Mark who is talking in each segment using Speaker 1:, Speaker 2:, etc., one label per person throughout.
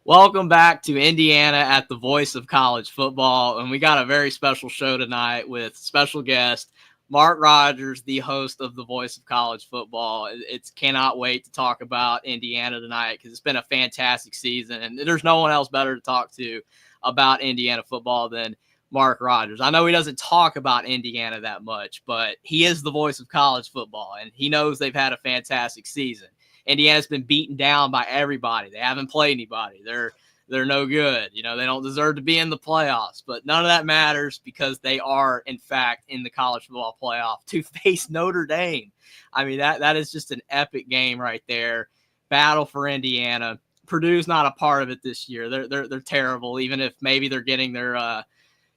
Speaker 1: Welcome back to Indiana at the Voice of College Football. And we got a very special show tonight with special guest Mark Rogers, the host of the Voice of College Football. It's cannot wait to talk about Indiana tonight because it's been a fantastic season. And there's no one else better to talk to about Indiana football than Mark Rogers. I know he doesn't talk about Indiana that much, but he is the voice of college football, and he knows they've had a fantastic season. Indiana's been beaten down by everybody. They haven't played anybody. They're no good. You know, they don't deserve to be in the playoffs, but none of that matters because they are, in fact, in the college football playoff to face Notre Dame. I mean, that is just an epic game right there. Battle for Indiana. Purdue's not a part of it this year. They're terrible, even if maybe they're getting their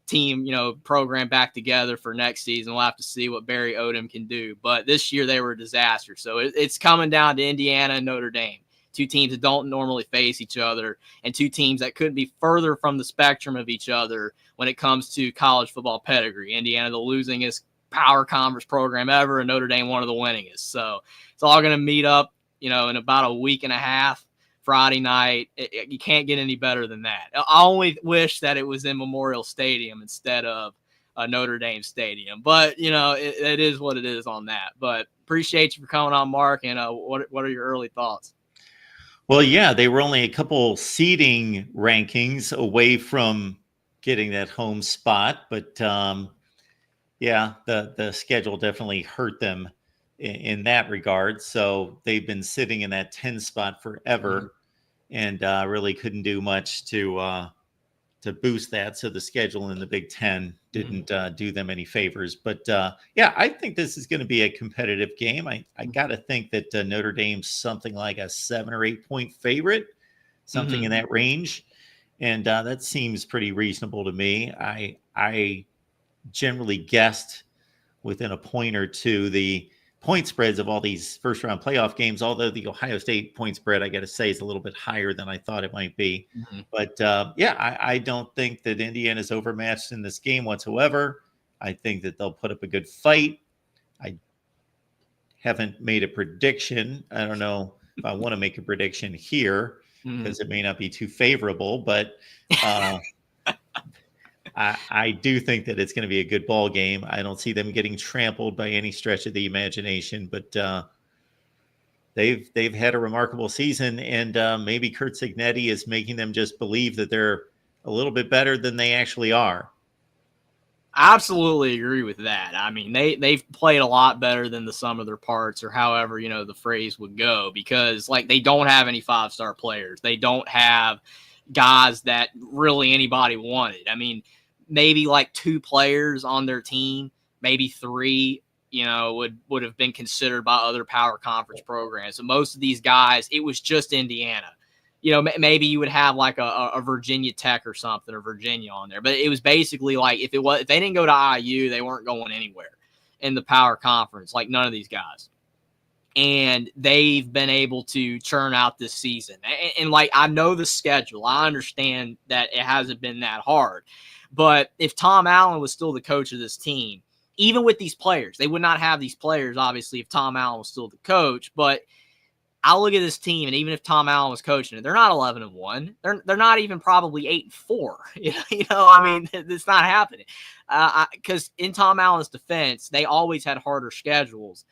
Speaker 1: team, program back together for next season. We'll have to see what Barry Odom can do. But this year they were a disaster. So it's coming down to Indiana and Notre Dame, two teams that don't normally face each other and two teams that couldn't be further from the spectrum of each other when it comes to college football pedigree. Indiana, the losingest power conference program ever, and Notre Dame, one of the winningest. So it's all going to meet up, in about a week and a half. Friday night. You can't get any better than that. I only wish that it was in Memorial Stadium instead of Notre Dame Stadium. But, it is what it is on that. But appreciate you for coming on, Mark. And what are your early thoughts?
Speaker 2: Well, yeah, they were only a couple seeding rankings away from getting that home spot. But, yeah, the schedule definitely hurt them in that regard. So they've been sitting in that 10 spot forever and really couldn't do much to boost that. So the schedule in the Big Ten didn't do them any favors. But yeah, I think this is going to be a competitive game. I got to think that Notre Dame's something like a 7 or 8 point favorite, something in that range. And that seems pretty reasonable to me. I generally guessed within a point or two the point spreads of all these first round playoff games, although the Ohio State point spread, I got to say, is a little bit higher than I thought it might be. But yeah, I don't think that Indiana's overmatched in this game whatsoever. I think that they'll put up a good fight. I haven't made a prediction. I don't know if I want to make a prediction here because it may not be too favorable, but I do think that it's going to be a good ball game. I don't see them getting trampled by any stretch of the imagination, but they've had a remarkable season, and maybe Curt Cignetti is making them just believe that they're a little bit better than they actually are.
Speaker 1: I absolutely agree with that. I mean, they've played a lot better than the sum of their parts, or however the phrase would go, because they don't have any 5-star players. They don't have guys that really anybody wanted. I mean, maybe 2 players on their team, maybe 3, would have been considered by other power conference programs. So most of these guys, it was just Indiana. Maybe you would have a Virginia Tech or something, or Virginia on there, but it was basically if they didn't go to IU, they weren't going anywhere in the power conference, none of these guys. And they've been able to churn out this season. And I know the schedule. I understand that it hasn't been that hard. But if Tom Allen was still the coach of this team, even with these players, they would not have these players, obviously, if Tom Allen was still the coach. But I look at this team, and even if Tom Allen was coaching it, they're not 11-1. They're not even probably 8-4. I mean, it's not happening. Because in Tom Allen's defense, they always had harder schedules.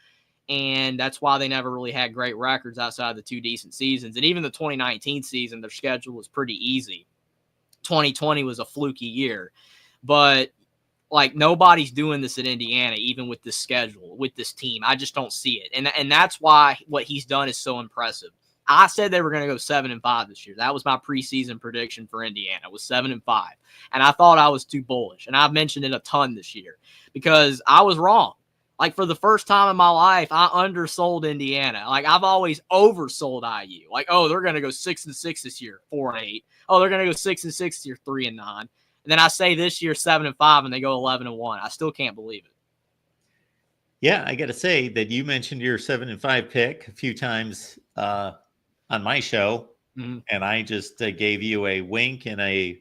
Speaker 1: And that's why they never really had great records outside the 2 decent seasons. And even the 2019 season, their schedule was pretty easy. 2020 was a fluky year. But, nobody's doing this at Indiana, even with this schedule, with this team. I just don't see it. And that's why what he's done is so impressive. I said they were going to go 7-5 this year. That was my preseason prediction for Indiana. It was 7-5. And I thought I was too bullish. And I've mentioned it a ton this year because I was wrong. For the first time in my life, I undersold Indiana. I've always oversold IU. They're going to go 6-6 this year, 4-8. Oh, they're going to go 6-6 this year, 3-9. And then I say this year 7-5, and they go 11-1. I still can't believe it.
Speaker 2: Yeah, I got to say that you mentioned your 7-5 pick a few times on my show, and I just gave you a wink and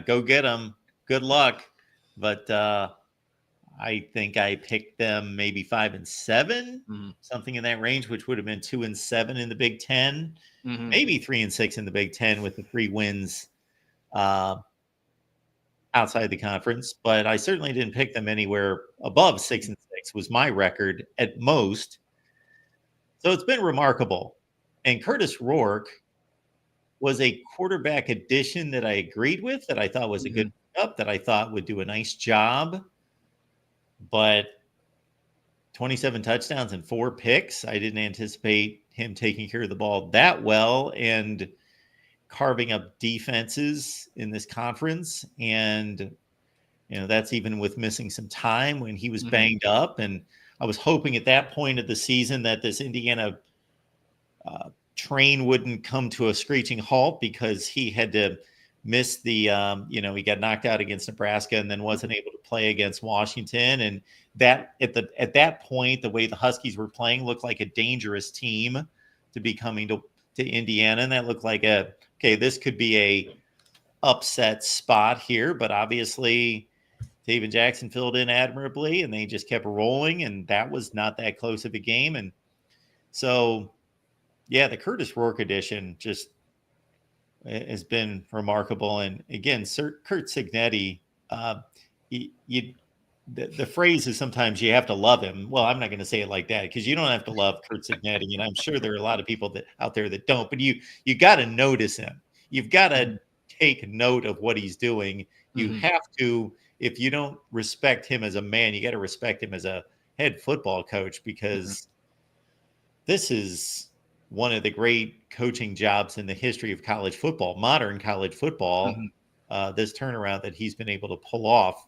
Speaker 2: go get them. Good luck. But I think I picked them maybe 5-7,
Speaker 1: Mm-hmm.
Speaker 2: something in that range, which would have been 2-7 in the Big Ten,
Speaker 1: Mm-hmm.
Speaker 2: maybe 3-6 in the Big Ten with the 3 wins outside the conference. But I certainly didn't pick them anywhere above 6-6 was my record at most. So it's been remarkable. And Curtis Rourke was a quarterback addition that I agreed with, that I thought was a good pickup, that I thought would do a nice job. But 27 touchdowns and 4 picks. I didn't anticipate him taking care of the ball that well and carving up defenses in this conference. And, that's even with missing some time when he was banged up. And I was hoping at that point of the season that this Indiana train wouldn't come to a screeching halt, because he had to miss the, he got knocked out against Nebraska and then wasn't able to play against Washington. And that at that point, the way the Huskies were playing looked like a dangerous team to be coming to Indiana. And that looked like this could be a upset spot here, but obviously Taven Jackson filled in admirably and they just kept rolling, and that was not that close of a game. And so, yeah, the Curtis Rourke edition just has been remarkable. And again, Kurt Cignetti, the phrase is sometimes you have to love him. Well, I'm not going to say it like that, because you don't have to love Kurt Cignetti, and I'm sure there are a lot of people out there that don't. But you got to notice him. You've got to take note of what he's doing. You have to. If you don't respect him as a man, you got to respect him as a head football coach, because this is one of the great coaching jobs in the history of college football, modern college football. This turnaround that he's been able to pull off.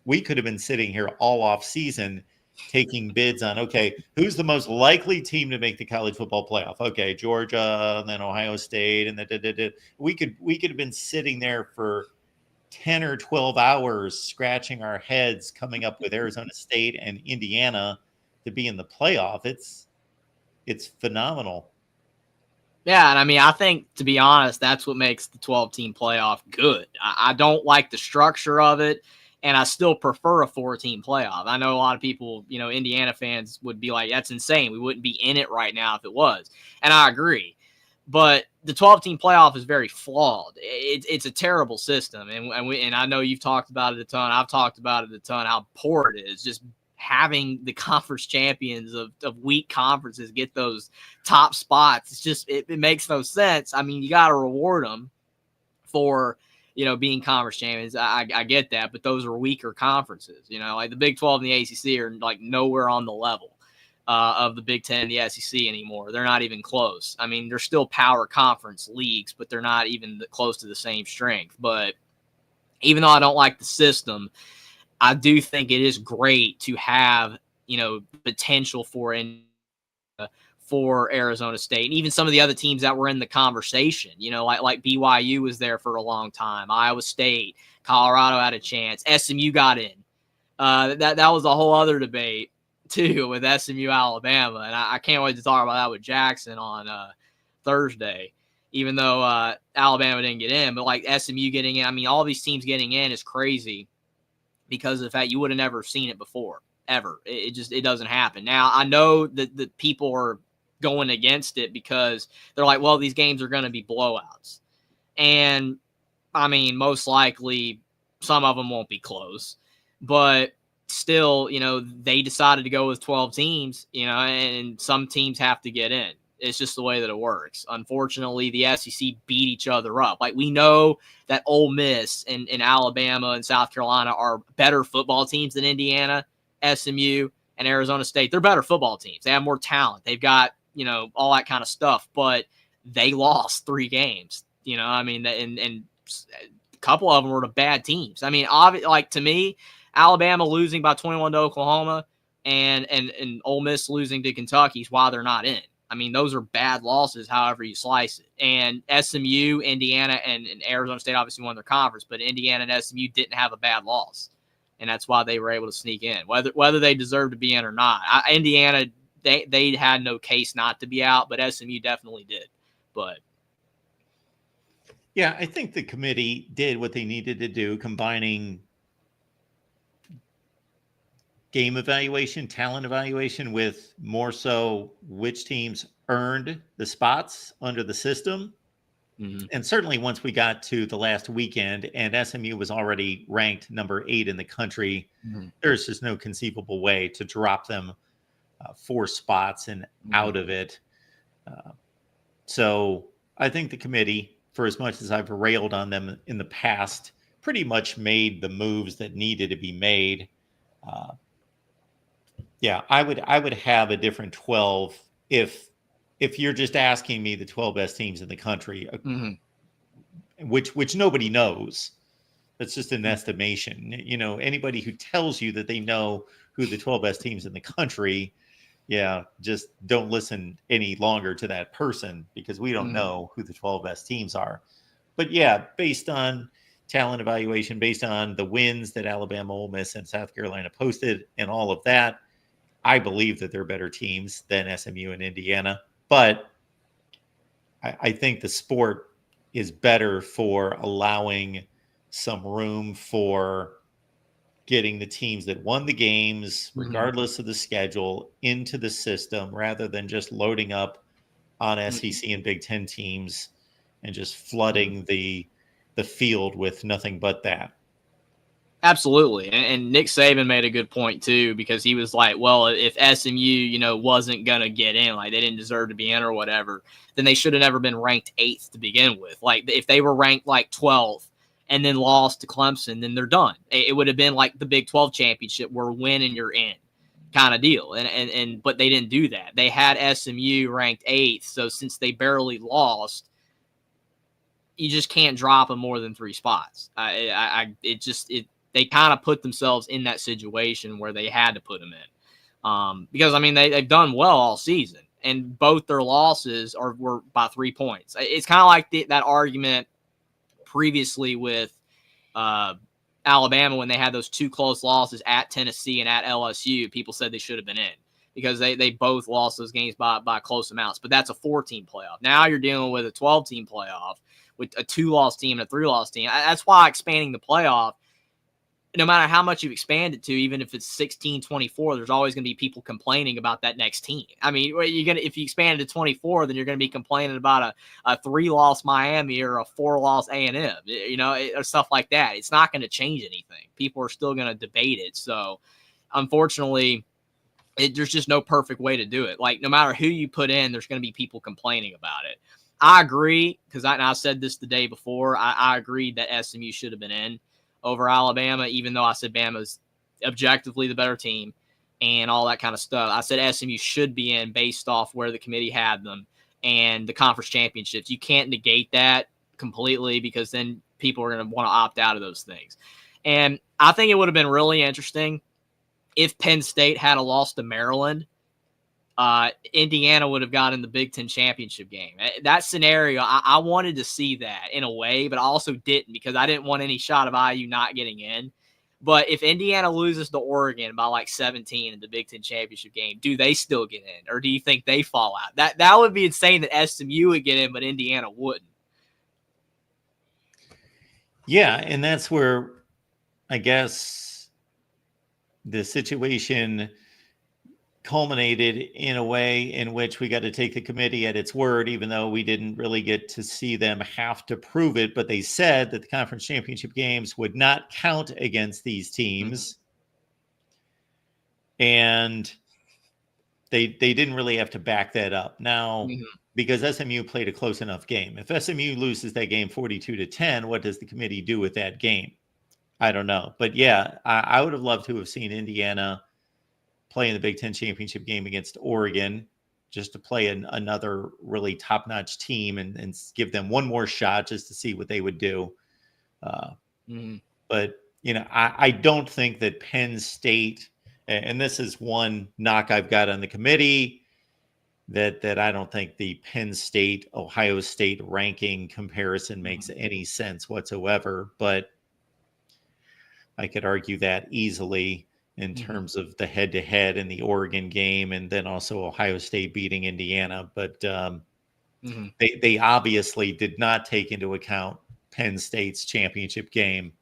Speaker 2: We could have been sitting here all off season taking bids on, okay, who's the most likely team to make the college football playoff? Okay, Georgia, and then Ohio State, and we could have been sitting there for 10 or 12 hours scratching our heads, coming up with Arizona State and Indiana to be in the playoff. It's phenomenal.
Speaker 1: Yeah, and I mean, I think, to be honest, that's what makes the 12-team playoff good. I don't like the structure of it, and I still prefer a 4-team playoff. I know a lot of people, Indiana fans would be like, that's insane. We wouldn't be in it right now if it was. And I agree. But the 12-team playoff is very flawed. It's a terrible system. And I know you've talked about it a ton. I've talked about it a ton, how poor it is. Just having the conference champions of weak conferences get those top spots. It's just, it makes no sense. I mean, you got to reward them for, being conference champions. I get that, but those are weaker conferences, like the Big 12 and the ACC are like nowhere on the level of the Big 10 and the SEC anymore. They're not even close. I mean, they're still power conference leagues, but they're not even close to the same strength. But even though I don't like the system, I do think it is great to have, potential for Arizona State and even some of the other teams that were in the conversation, like BYU was there for a long time. Iowa State, Colorado had a chance. SMU got in. That was a whole other debate too with SMU, Alabama. And I can't wait to talk about that with Jackson on Thursday, even though Alabama didn't get in, but like SMU getting in. I mean, all these teams getting in is crazy, because of the fact you would have never seen it before, ever. It doesn't happen. Now, I know that the people are going against it because they're like, well, these games are going to be blowouts. And, I mean, most likely some of them won't be close. But still, they decided to go with 12 teams, and some teams have to get in. It's just the way that it works. Unfortunately, the SEC beat each other up. Like, we know that Ole Miss and Alabama and South Carolina are better football teams than Indiana, SMU, and Arizona State. They're better football teams. They have more talent. They've got, all that kind of stuff. But they lost 3 games. I mean, and a couple of them were to bad teams. I mean, like, to me, Alabama losing by 21 to Oklahoma and Ole Miss losing to Kentucky is why they're not in. I mean, those are bad losses, however you slice it. And SMU, Indiana, and Arizona State obviously won their conference, but Indiana and SMU didn't have a bad loss, and that's why they were able to sneak in, whether they deserve to be in or not. Indiana, they had no case not to be out, but SMU definitely did. But
Speaker 2: yeah, I think the committee did what they needed to do, combining game evaluation, talent evaluation, with more so which teams earned the spots under the system.
Speaker 1: Mm-hmm.
Speaker 2: And certainly once we got to the last weekend and SMU was already ranked number 8 in the country,
Speaker 1: Mm-hmm.
Speaker 2: there's just no conceivable way to drop them 4 spots and out of it. So I think the committee, for as much as I've railed on them in the past, pretty much made the moves that needed to be made. Yeah, I would have a different 12 if you're just asking me the 12 best teams in the country, which nobody knows. That's just an estimation. You know, anybody who tells you that they know who the 12 best teams in the country, yeah, just don't listen any longer to that person, because we don't know who the 12 best teams are. But yeah, based on talent evaluation, based on the wins that Alabama, Ole Miss, and South Carolina posted and all of that, I believe that they're better teams than SMU and Indiana. But I think the sport is better for allowing some room for getting the teams that won the games, regardless of the schedule, into the system, rather than just loading up on SEC and Big Ten teams and just flooding the field with nothing but that.
Speaker 1: Absolutely. And Nick Saban made a good point too, because he was like, well, if SMU, wasn't going to get in, like they didn't deserve to be in or whatever, then they should have never been ranked 8th to begin with. Like if they were ranked like 12th and then lost to Clemson, then they're done. It would have been like the Big 12 championship where win and you're in kind of deal. But they didn't do that. They had SMU ranked 8th. So since they barely lost, you just can't drop them more than 3 spots. They kind of put themselves in that situation where they had to put them in. Because, I mean, they've done well all season, and both their losses were by 3 points. It's kind of like that argument previously with Alabama when they had those 2 close losses at Tennessee and at LSU. People said they should have been in because they both lost those games by close amounts. But that's a 14 playoff. Now you're dealing with a 12-team playoff with a 2-loss team and a 3-loss team. That's why expanding the playoff, no matter how much you expand it to, even if it's 16-24, there's always going to be people complaining about that next team. I mean, if you expand it to 24, then you're going to be complaining about a 3-loss Miami or a 4-loss A&M, or stuff like that. It's not going to change anything. People are still going to debate it. So, unfortunately, there's just no perfect way to do it. Like, no matter who you put in, there's going to be people complaining about it. I agree, because I said this the day before. I agreed that SMU should have been in over Alabama, even though I said Bama's objectively the better team and all that kind of stuff. I said SMU should be in based off where the committee had them and the conference championships. You can't negate that completely, because then people are going to want to opt out of those things. And I think it would have been really interesting if Penn State had a loss to Maryland. Indiana would have gotten the Big Ten championship game. That scenario, I wanted to see that in a way, but I also didn't, because I didn't want any shot of IU not getting in. But if Indiana loses to Oregon by like 17 in the Big Ten championship game, do they still get in, or do you think they fall out? That would be insane that SMU would get in, but Indiana wouldn't.
Speaker 2: Yeah, and that's where I guess the situation culminated in a way in which we got to take the committee at its word, even though we didn't really get to see them have to prove it. But they said that the conference championship games would not count against these teams. And they didn't really have to back that up. Now, because SMU played a close enough game. If SMU loses that game 42-10, what does the committee do with that game? I don't know. But yeah, I would have loved to have seen Indiana play in the Big Ten championship game against Oregon, just to play another really top-notch team and give them one more shot just to see what they would do. But, I don't think that Penn State, and this is one knock I've got on the committee, that I don't think the Penn State, Ohio State ranking comparison makes any sense whatsoever. But I could argue that easily in terms of the head-to-head in the Oregon game, and then also Ohio State beating Indiana. But they obviously did not take into account Penn State's championship game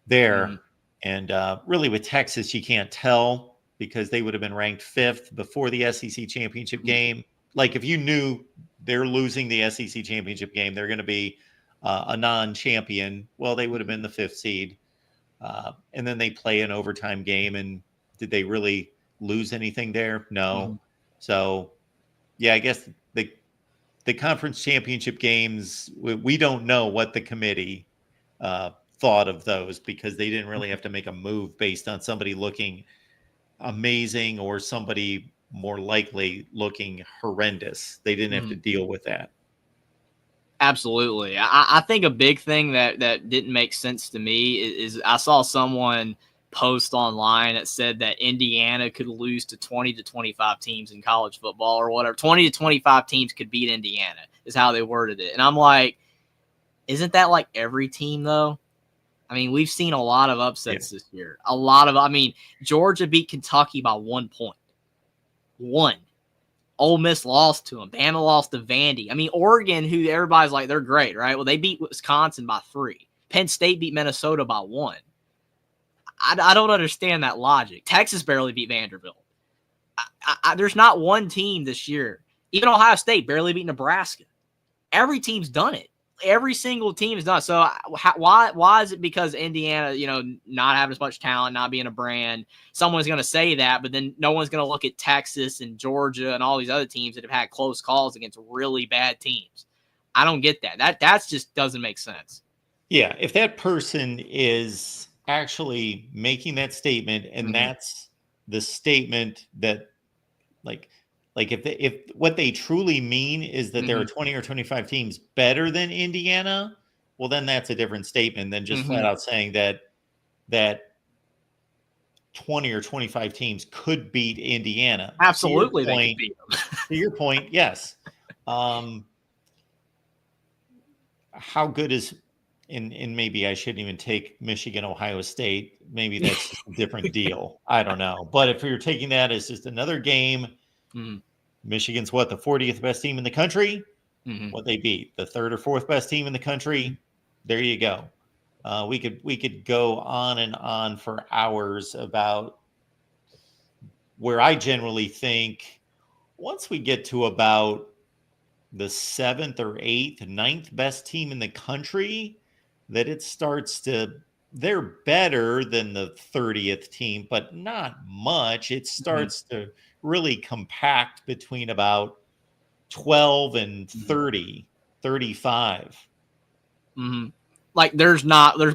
Speaker 2: there. And really with Texas, you can't tell because they would have been ranked 5th before the SEC championship game. Like if you knew they're losing the SEC championship game, they're going to be a non-champion. Well, they would have been the 5th seed. And then they play an overtime game. And did they really lose anything there? No. So, yeah, I guess the conference championship games, we don't know what the committee thought of those because they didn't really have to make a move based on somebody looking amazing or somebody more likely looking horrendous. They didn't have to deal with that.
Speaker 1: Absolutely. I think a big thing that didn't make sense to me is I saw someone post online that said that Indiana could lose to 20 to 25 teams in college football or whatever. 20 to 25 teams could beat Indiana is how they worded it. And I'm like, isn't that like every team though? I mean, we've seen a lot of upsets this year. Georgia beat Kentucky by 1 point. 1. Ole Miss lost to them. Bama lost to Vandy. I mean, Oregon, who everybody's like, they're great, right? Well, they beat Wisconsin by 3. Penn State beat Minnesota by 1. I don't understand that logic. Texas barely beat Vanderbilt. There's not one team this year. Even Ohio State barely beat Nebraska. Every team's done it. Every single team is done. So why is it because Indiana, not having as much talent, not being a brand, someone's going to say that, but then no one's going to look at Texas and Georgia and all these other teams that have had close calls against really bad teams. I don't get that. That's just doesn't make sense.
Speaker 2: Yeah, if that person is actually making that statement and that's the statement that like if what they truly mean is that there are 20 or 25 teams better than Indiana, well, then that's a different statement than just flat out saying that 20 or 25 teams could beat Indiana.
Speaker 1: Absolutely, they could beat them.
Speaker 2: To your point, yes. How good is and maybe I shouldn't even take Michigan, Ohio State. Maybe that's just a different deal. I don't know. But if you're taking that as just another game, Michigan's what, the 40th best team in the country? What they beat, the 3rd or 4th best team in the country. There you go. We could go on and on for hours about where I generally think once we get to about the 7th or 8th, 9th best team in the country, that it starts to, they're better than the 30th team, but not much. It starts to really compact between about 12 and 30, 35.
Speaker 1: Like there's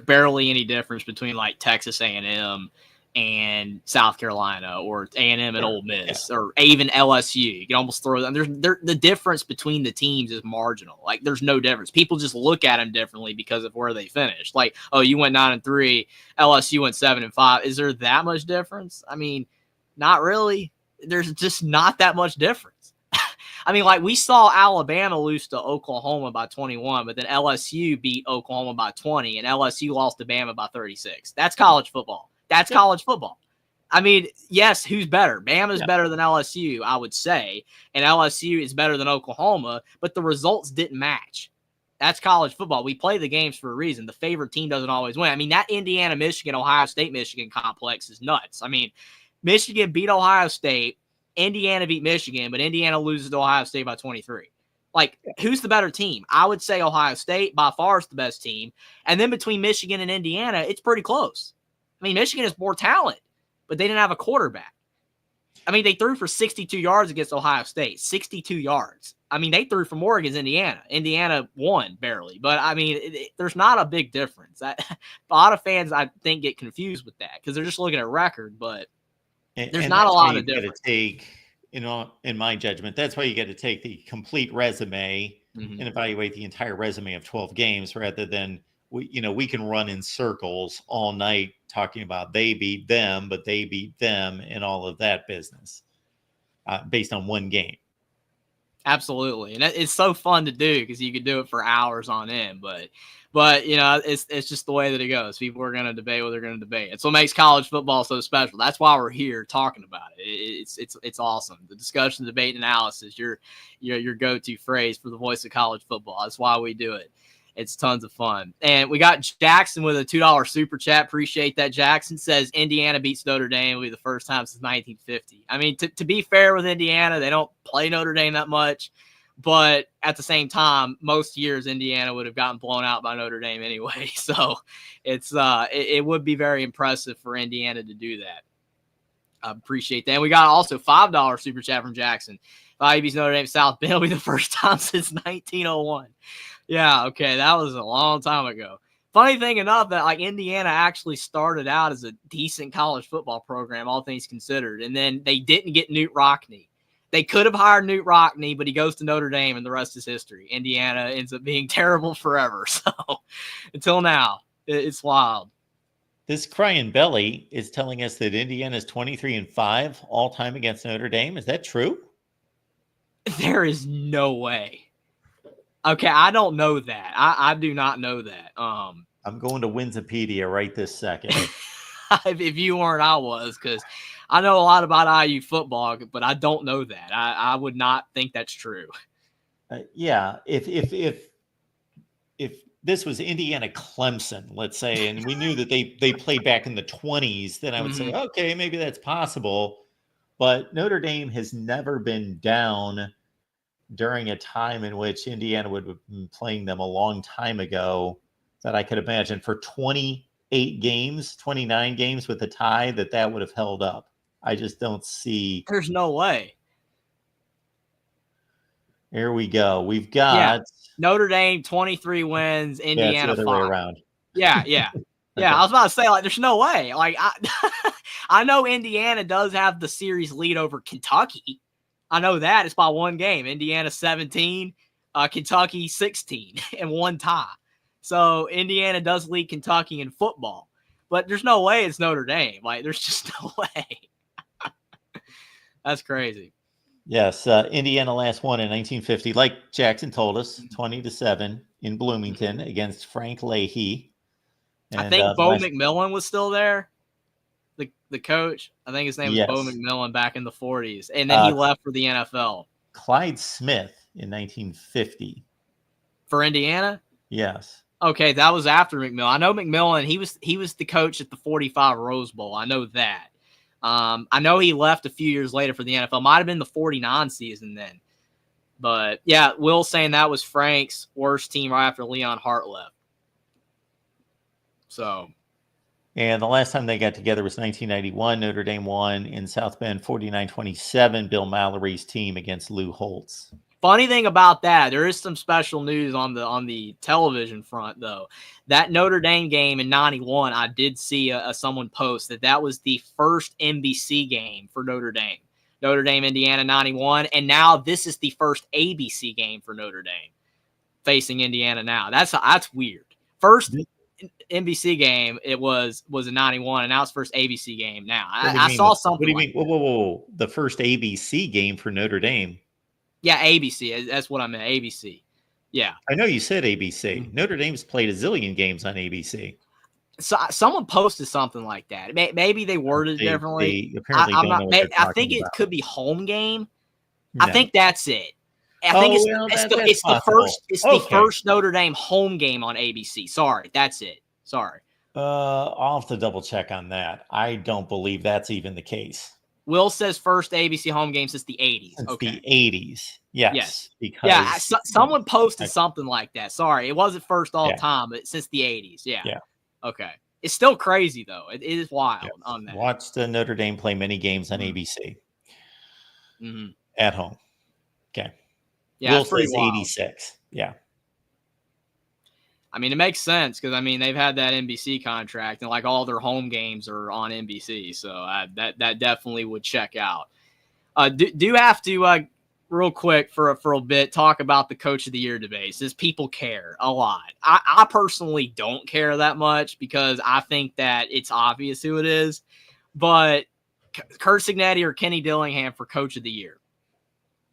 Speaker 1: barely any difference between like Texas A&M and South Carolina or A&M and Ole Miss or even LSU. You can almost throw them. The difference between the teams is marginal. Like there's no difference. People just look at them differently because of where they finished. Like, oh, you went 9-3, LSU went 7-5. Is there that much difference? I mean, not really. There's just not that much difference. I mean, like we saw Alabama lose to Oklahoma by 21, but then LSU beat Oklahoma by 20, and LSU lost to Bama by 36. That's college football. That's college football. I mean, yes, who's better? Bama's better than LSU, I would say, and LSU is better than Oklahoma, but the results didn't match. That's college football. We play the games for a reason. The favorite team doesn't always win. I mean, that Indiana, Michigan, Ohio State, Michigan complex is nuts. I mean, Michigan beat Ohio State, Indiana beat Michigan, but Indiana loses to Ohio State by 23. Like, who's the better team? I would say Ohio State by far is the best team. And then between Michigan and Indiana, it's pretty close. I mean, Michigan has more talent, but they didn't have a quarterback. I mean, they threw for 62 yards against Ohio State, 62 yards. I mean, they threw for more against Indiana. Indiana won barely, but I mean, there's not a big difference. A lot of fans, I think, get confused with that because they're just looking at record, but there's not a lot of difference.
Speaker 2: In my judgment, that's why you got to take the complete resume and evaluate the entire resume of 12 games rather than we can run in circles all night talking about they beat them, but they beat them and all of that business based on one game.
Speaker 1: Absolutely. And it's so fun to do because you could do it for hours on end, but it's just the way that it goes. People are going to debate what they're going to debate. It's what makes college football so special. That's why we're here talking about it. It's awesome. The discussion, debate, and analysis, your go-to phrase for the voice of college football. That's why we do it. It's tons of fun. And we got Jackson with a $2 super chat. Appreciate that. Jackson says Indiana beats Notre Dame. Will be the first time since 1950. I mean, to be fair with Indiana, they don't play Notre Dame that much. But at the same time, most years Indiana would have gotten blown out by Notre Dame anyway. So it would be very impressive for Indiana to do that. I appreciate that. And we got also $5 super chat from Jackson. If IU beats Notre Dame South Bend, will be the first time since 1901. Yeah, okay, that was a long time ago. Funny thing enough, that like Indiana actually started out as a decent college football program, all things considered, and then they didn't get Newt Rockne. They could have hired Newt Rockne, but he goes to Notre Dame, and the rest is history. Indiana ends up being terrible forever. So until now, it's wild.
Speaker 2: This Crying Belly is telling us that Indiana is 23-5 all time against Notre Dame. Is that true?
Speaker 1: There is no way. Okay, I don't know that. I do not know that.
Speaker 2: I'm going to Winsipedia right this second.
Speaker 1: If you weren't, I was, because I know a lot about IU football, but I don't know that. I would not think that's true.
Speaker 2: Yeah, if this was Indiana Clemson, let's say, and we knew that they played back in the 20s, then I would say, okay, maybe that's possible. But Notre Dame has never been down during a time in which Indiana would have been playing them a long time ago, that I could imagine for 28 games, 29 games with a tie, that would have held up. I just don't see.
Speaker 1: There's no way.
Speaker 2: Here we go. We've got
Speaker 1: Notre Dame 23 wins, Indiana 5.
Speaker 2: The other way around.
Speaker 1: Yeah. Okay. I was about to say, like, there's no way. Like, I know Indiana does have the series lead over Kentucky. I know that. It's by one game. Indiana 17, Kentucky 16, and one tie. So Indiana does lead Kentucky in football. But there's no way it's Notre Dame. Like, there's just no way. That's crazy.
Speaker 2: Yes, Indiana last won in 1950, like Jackson told us, 20-7 in Bloomington against Frank Leahy. And,
Speaker 1: I think Bo McMillan was still there, the coach. I think his name was Bo McMillan back in the 40s, and then he left for the NFL.
Speaker 2: Clyde Smith in 1950.
Speaker 1: For Indiana?
Speaker 2: Yes.
Speaker 1: Okay, that was after McMillan. I know McMillan, he was the coach at the 45 Rose Bowl. I know that. I know he left a few years later for the NFL. Might have been the 49 season then. But, yeah, Will's saying that was Frank's worst team right after Leon Hart left. So.
Speaker 2: And the last time they got together was 1991. Notre Dame won in South Bend 49-27. Bill Mallory's team against Lou Holtz.
Speaker 1: Funny thing about that, there is some special news on the television front, though. That Notre Dame game in 91, I did see someone post that was the first NBC game for Notre Dame. Notre Dame, Indiana, 91. And now this is the first ABC game for Notre Dame facing Indiana now. That's weird. First NBC game, it was in 91, and now it's first ABC game now. I saw something.
Speaker 2: What do you mean? Whoa. The first ABC game for Notre Dame.
Speaker 1: Yeah, ABC. That's what I meant. ABC. Yeah.
Speaker 2: I know you said ABC. Notre Dame's played a zillion games on ABC.
Speaker 1: So someone posted something like that. Maybe they worded it differently.
Speaker 2: They apparently don't know what they're
Speaker 1: I think it could be home game. No. I think that's it. I think it's the first Notre Dame home game on ABC. Sorry, that's it. Sorry.
Speaker 2: I'll have to double check on that. I don't believe that's even the case.
Speaker 1: Will says first ABC home game since the 80s.
Speaker 2: Since the 80s. Yes.
Speaker 1: Because someone posted something like that. Sorry, it wasn't first all time, but since the 80s. Yeah. Okay. It's still crazy, though. It is wild on that.
Speaker 2: Watched Notre Dame play many games on ABC. At home. Okay.
Speaker 1: Yeah,
Speaker 2: Will says 86. Yeah.
Speaker 1: I mean, it makes sense because, I mean, they've had that NBC contract and, like, all their home games are on NBC. So that definitely would check out. Do have to, real quick for a bit, talk about the Coach of the Year debate. Since people care a lot. I personally don't care that much because I think that it's obvious who it is. But Curt Cignetti or Kenny Dillingham for Coach of the Year.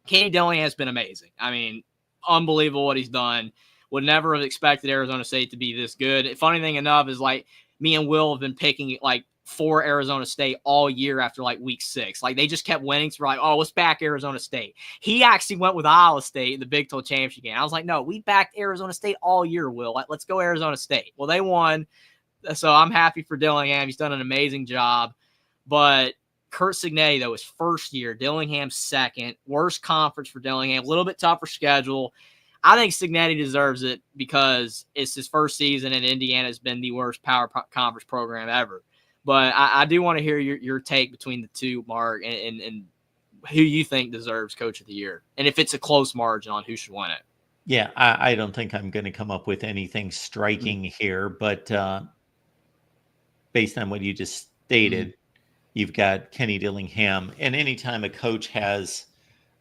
Speaker 1: Kenny Dillingham has been amazing. I mean, unbelievable what he's done. Would never have expected Arizona State to be this good. Funny thing enough is, like, me and Will have been picking, like, for Arizona State all year after like week 6. Like they just kept winning. So we're like, oh, let's back Arizona State. He actually went with Iowa State in the Big 12 championship game. I was like, no, we backed Arizona State all year, Will. Let's go Arizona State. Well, they won. So I'm happy for Dillingham. He's done an amazing job. But Curt Cignetti, though, his first year, Dillingham second, worst conference for Dillingham, a little bit tougher schedule. I think Cignetti deserves it because it's his first season and Indiana has been the worst power conference program ever. But I do want to hear your take between the two, Mark, and who you think deserves Coach of the Year. And if it's a close margin on who should win it.
Speaker 2: Yeah, I don't think I'm going to come up with anything striking here, but based on what you just stated, you've got Kenny Dillingham. And anytime a coach has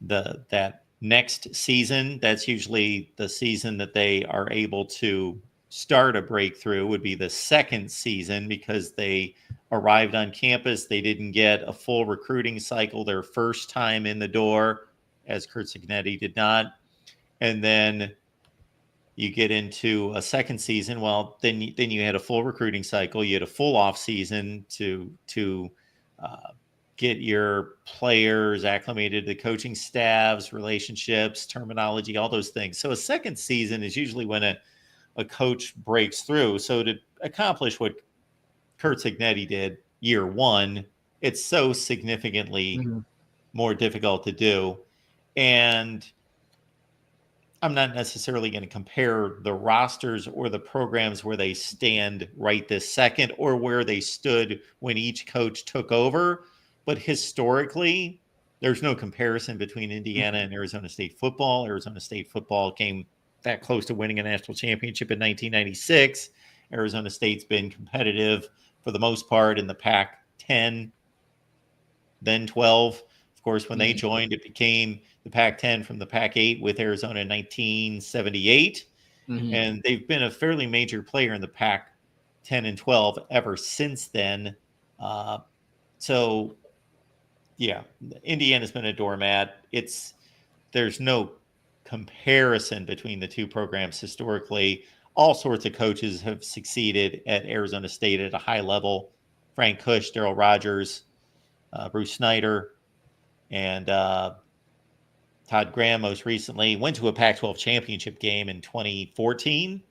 Speaker 2: that next season, that's usually the season that they are able to start a breakthrough, would be the second season because they arrived on campus. They didn't get a full recruiting cycle their first time in the door, as Curt Cignetti did not. And then you get into a second season. Well, then you had a full recruiting cycle. You had a full off season to get your players acclimated to the coaching staffs, relationships, terminology, all those things. So a second season is usually when a coach breaks through. So to accomplish what Curt Cignetti did year one, it's so significantly more difficult to do. And I'm not necessarily going to compare the rosters or the programs where they stand right this second or where they stood when each coach took over. But historically, there's no comparison between Indiana and Arizona State football. Arizona State football came that close to winning a national championship in 1996. Arizona State's been competitive for the most part in the Pac-10, then 12. Of course, when they joined, it became the Pac-10 from the Pac-8 with Arizona in 1978. And they've been a fairly major player in the Pac-10 and 12 ever since then. So, yeah, Indiana's been a doormat. There's no comparison between the two programs historically. All sorts of coaches have succeeded at Arizona State at a high level. Frank Kush, Darryl Rogers, Bruce Snyder, and Todd Graham most recently went to a Pac-12 championship game in 2014.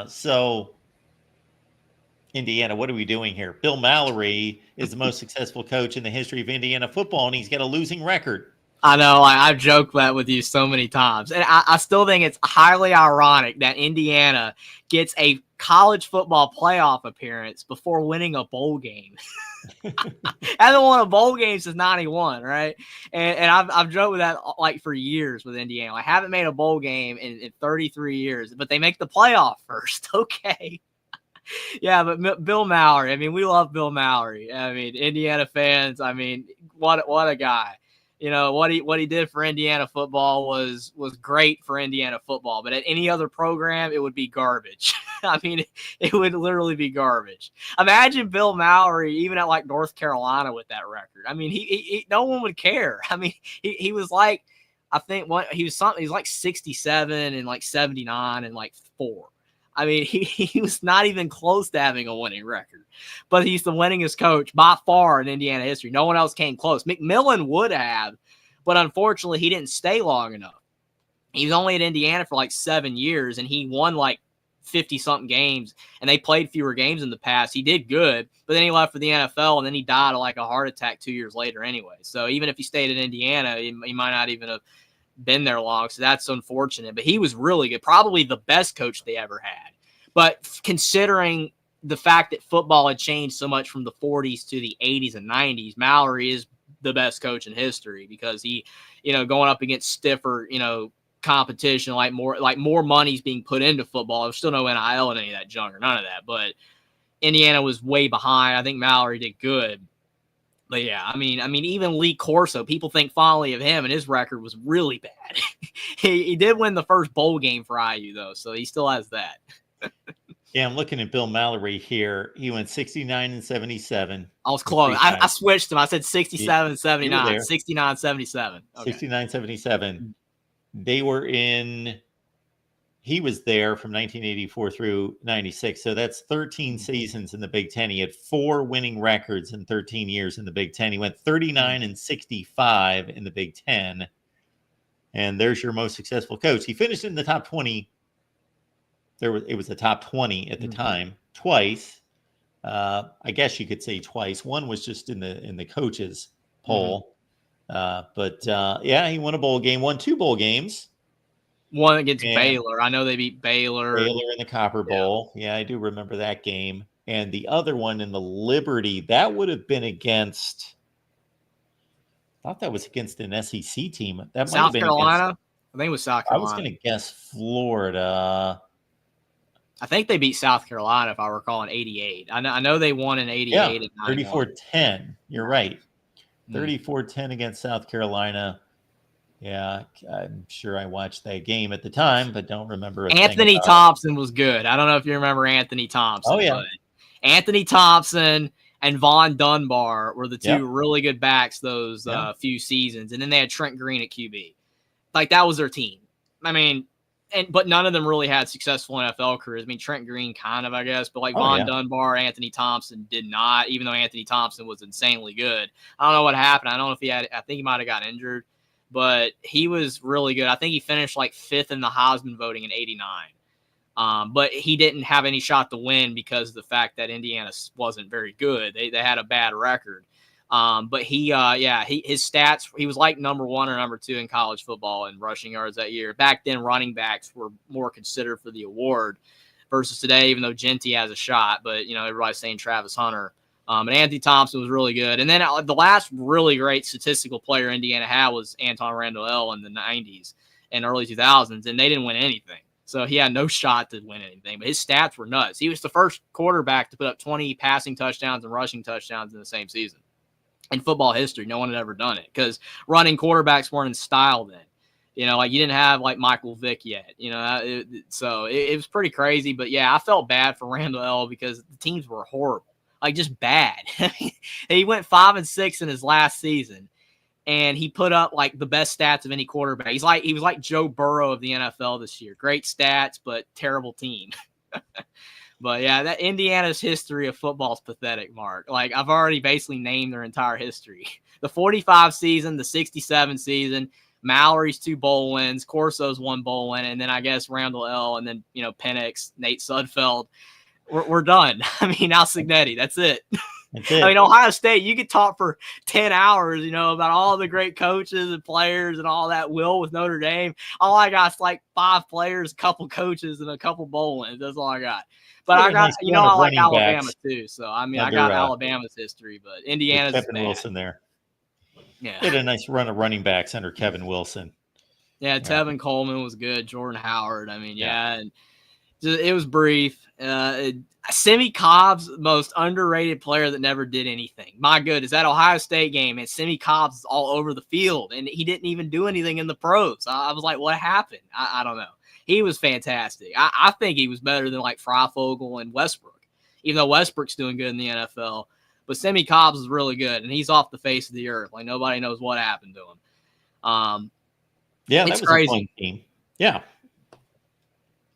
Speaker 2: So Indiana, what are we doing here? Bill Mallory is the most successful coach in the history of Indiana football, and he's got a losing record.
Speaker 1: I know. I've joked that with you so many times. And I still think it's highly ironic that Indiana gets a college football playoff appearance before winning a bowl game. Hasn't won a bowl game since 91, right? And I've joked with that like for years with Indiana. I haven't made a bowl game in 33 years, but they make the playoff first. Okay. Yeah, but Bill Mallory, I mean, we love Bill Mallory. I mean, Indiana fans, I mean, what a guy. You know, what he did for Indiana football was great for Indiana football, but at any other program, it would be garbage. I mean, it would literally be garbage. Imagine Bill Mallory, even at like North Carolina with that record. I mean, he no one would care. I mean, he was like, I think he was like 67 and like 79 and like 4. I mean, he was not even close to having a winning record, but he's the winningest coach by far in Indiana history. No one else came close. McMillan would have, but unfortunately he didn't stay long enough. He was only at Indiana for like 7 years and he won like 50 something games and they played fewer games in the past. He did good, but then he left for the NFL and then he died of like a heart attack 2 years later anyway. So even if he stayed in Indiana, he might not even have been there long. So that's unfortunate, but he was really good. Probably the best coach they ever had. But considering the fact that football had changed so much from the 40s to the 80s and 90s, Mallory is the best coach in history because he, going up against stiffer, competition, like more money's being put into football. There's still no NIL and any of that junk or none of that. But Indiana was way behind. I think Mallory did good. But yeah, I mean, even Lee Corso, people think fondly of him, and his record was really bad. he did win the first bowl game for IU though, so he still has that.
Speaker 2: Yeah, I'm looking at Bill Mallory here. He went 69 and 77.
Speaker 1: I was close. I switched him. I said 67, 79, 69, 77. Okay.
Speaker 2: 69, 77. They were in he was there from 1984 through 96. So that's 13 seasons in the Big Ten. He had 4 winning records in 13 years in the Big Ten. He went 39-65 in the Big Ten. And there's your most successful coach. He finished in the top 20. It was the top 20 at the time twice. I guess you could say twice. One was just in the coaches poll. Yeah, he won a bowl game, won 2 bowl games.
Speaker 1: One against Baylor. I know they beat Baylor.
Speaker 2: Baylor in the Copper Bowl. Yeah, I do remember that game. And the other one in the Liberty, that would have been against, I thought that was against an SEC team. That might have been
Speaker 1: Carolina. I think it was South Carolina.
Speaker 2: I was going to guess Florida.
Speaker 1: I think they beat South Carolina, if I recall, in 88. I know they won in 88.
Speaker 2: Yeah, 34-10. You're right. 34-10 against South Carolina. Yeah, I'm sure I watched that game at the time, but don't remember.
Speaker 1: Anthony Thompson was good. I don't know if you remember Anthony Thompson.
Speaker 2: Oh, yeah.
Speaker 1: Anthony Thompson and Vaughn Dunbar were the 2 really good backs those few seasons. And then they had Trent Green at QB. Like, that was their team. I mean, but none of them really had successful NFL careers. I mean, Trent Green kind of, I guess, but like Vaughn Dunbar, Anthony Thompson did not, even though Anthony Thompson was insanely good. I don't know what happened. I don't know if I think he might have got injured. But he was really good. I think he finished like 5th in the Heisman voting in 89. But he didn't have any shot to win because of the fact that Indiana wasn't very good. They had a bad record. But his stats, he was like number 1 or number 2 in college football in rushing yards that year. Back then, running backs were more considered for the award versus today, even though Genty has a shot. But, everybody's saying Travis Hunter. And Anthony Thompson was really good. And then the last really great statistical player Indiana had was Anton Randall L. in the 90s and early 2000s, and they didn't win anything. So he had no shot to win anything. But his stats were nuts. He was the first quarterback to put up 20 passing touchdowns and rushing touchdowns in the same season. In football history, no one had ever done it because running quarterbacks weren't in style then. You didn't have like Michael Vick yet. So it was pretty crazy. But, yeah, I felt bad for Randall L. because the teams were horrible. Like, just bad. He went 5-6 in his last season, and he put up like the best stats of any quarterback. He was like Joe Burrow of the NFL this year. Great stats, but terrible team. But yeah, that Indiana's history of football is pathetic, Mark. Like, I've already basically named their entire history. The 45 season, the 67 season, Mallory's 2 bowl wins, Corso's 1 bowl win, and then I guess Randall L. and then Penix, Nate Sudfeld. We're done. I mean, now Cignetti. That's it. I mean, Ohio State, you could talk for 10 hours, about all the great coaches and players and all that. Will with Notre Dame. All I got is like 5 players, a couple coaches, and a couple bowl wins. That's all I got. But I got, I like Alabama too. So, I mean, I got Alabama's history, but Indiana's
Speaker 2: Kevin Wilson there.
Speaker 1: Yeah.
Speaker 2: They had a nice run of running backs under Kevin Wilson.
Speaker 1: Yeah, Tevin Coleman was good. Jordan Howard. I mean, and it was brief. Simi Cobb's most underrated player that never did anything. My goodness, that Ohio State game, and Simi Cobb's is all over the field, and he didn't even do anything in the pros. I was like, what happened? I don't know. He was fantastic. I think he was better than like Freifogel and Westbrook, even though Westbrook's doing good in the NFL. But Simi Cobb's is really good, and he's off the face of the earth. Like, nobody knows what happened to him.
Speaker 2: That was crazy. A fun team. Yeah.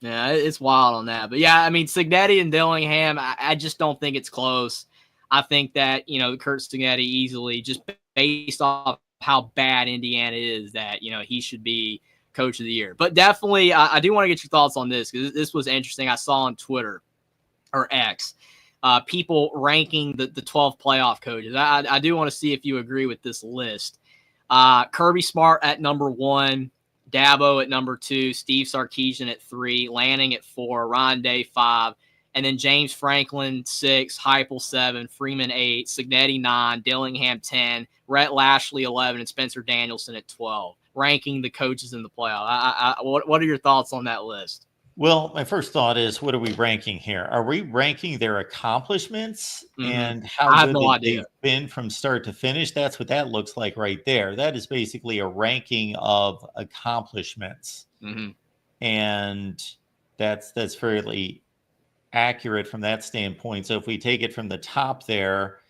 Speaker 1: Yeah, it's wild on that. But, yeah, I mean, Cignetti and Dillingham, I just don't think it's close. I think that, Kurt Cignetti easily, just based off how bad Indiana is, that, he should be coach of the year. But definitely, I do want to get your thoughts on this because this was interesting. I saw on Twitter or X, people ranking the 12 playoff coaches. I do want to see if you agree with this list. Kirby Smart at number 1. Dabo at number 2, Steve Sarkisian at 3, Lanning at 4, Ron Day 5, and then James Franklin 6, Heupel 7, Freeman 8, Cignetti 9, Dillingham 10, Rhett Lashley 11, and Spencer Danielson at 12. Ranking the coaches in the playoff. What are your thoughts on that list?
Speaker 2: Well, my first thought is, what are we ranking here? Are we ranking their accomplishments and how good they've been from start to finish? That's what that looks like right there. That is basically a ranking of accomplishments. And that's fairly accurate from that standpoint. So if we take it from the top there,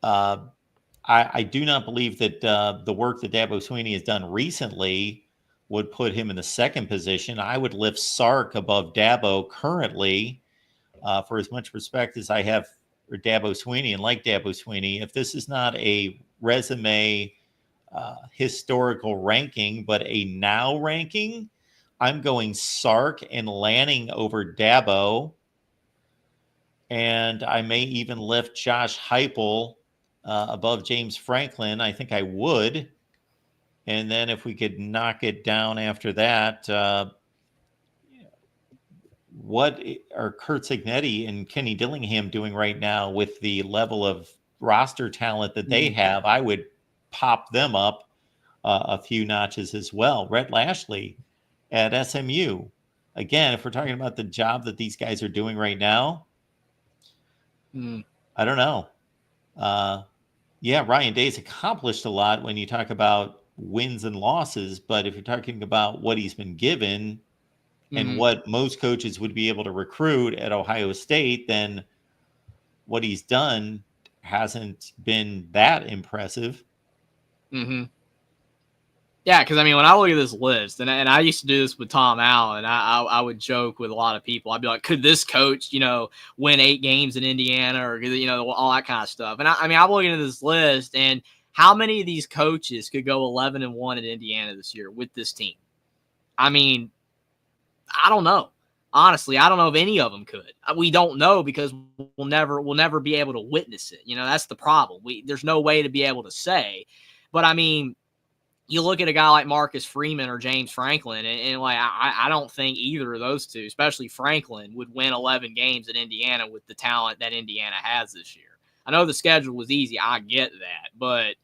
Speaker 2: I do not believe that the work that Dabo Swinney has done recently would put him in the second position. I would lift Sark above Dabo currently, for as much respect as I have for Dabo Swinney and like Dabo Swinney. If this is not a resume historical ranking, but a now ranking, I'm going Sark and Lanning over Dabo. And I may even lift Josh Heupel above James Franklin. I think I would. And then if we could knock it down after that, what are Kurt Cignetti and Kenny Dillingham doing right now with the level of roster talent that they have? I would pop them up a few notches as well. Rhett Lashley at SMU. Again, if we're talking about the job that these guys are doing right now, I don't know. Yeah, Ryan Day's accomplished a lot when you talk about wins and losses, but if you're talking about what he's been given and what most coaches would be able to recruit at Ohio State, then what he's done hasn't been that impressive.
Speaker 1: Yeah, because I mean, when I look at this list, and I used to do this with Tom Allen, I would joke with a lot of people. I'd be like, could this coach, win 8 games in Indiana, or all that kind of stuff? And I mean, I'm looking at this list, and how many of these coaches could go 11-1 at Indiana this year with this team? I mean, I don't know. Honestly, I don't know if any of them could. We don't know because we'll never be able to witness it. That's the problem. There's no way to be able to say. But I mean, you look at a guy like Marcus Freeman or James Franklin, and like I don't think either of those two, especially Franklin, would win 11 games at Indiana with the talent that Indiana has this year. I know the schedule was easy. I get that. But,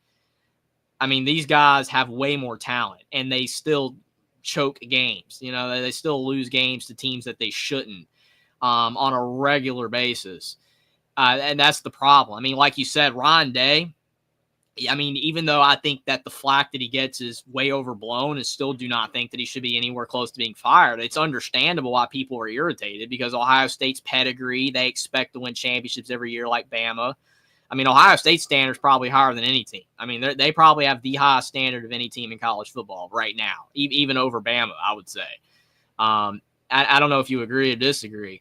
Speaker 1: I mean, these guys have way more talent, and they still choke games. They still lose games to teams that they shouldn't on a regular basis. And that's the problem. I mean, like you said, Ron Day, I mean, even though I think that the flack that he gets is way overblown, and still do not think that he should be anywhere close to being fired, it's understandable why people are irritated because Ohio State's pedigree, they expect to win championships every year like Bama. I mean, Ohio State's standard is probably higher than any team. I mean, they probably have the highest standard of any team in college football right now, even over Bama, I would say. I don't know if you agree or disagree,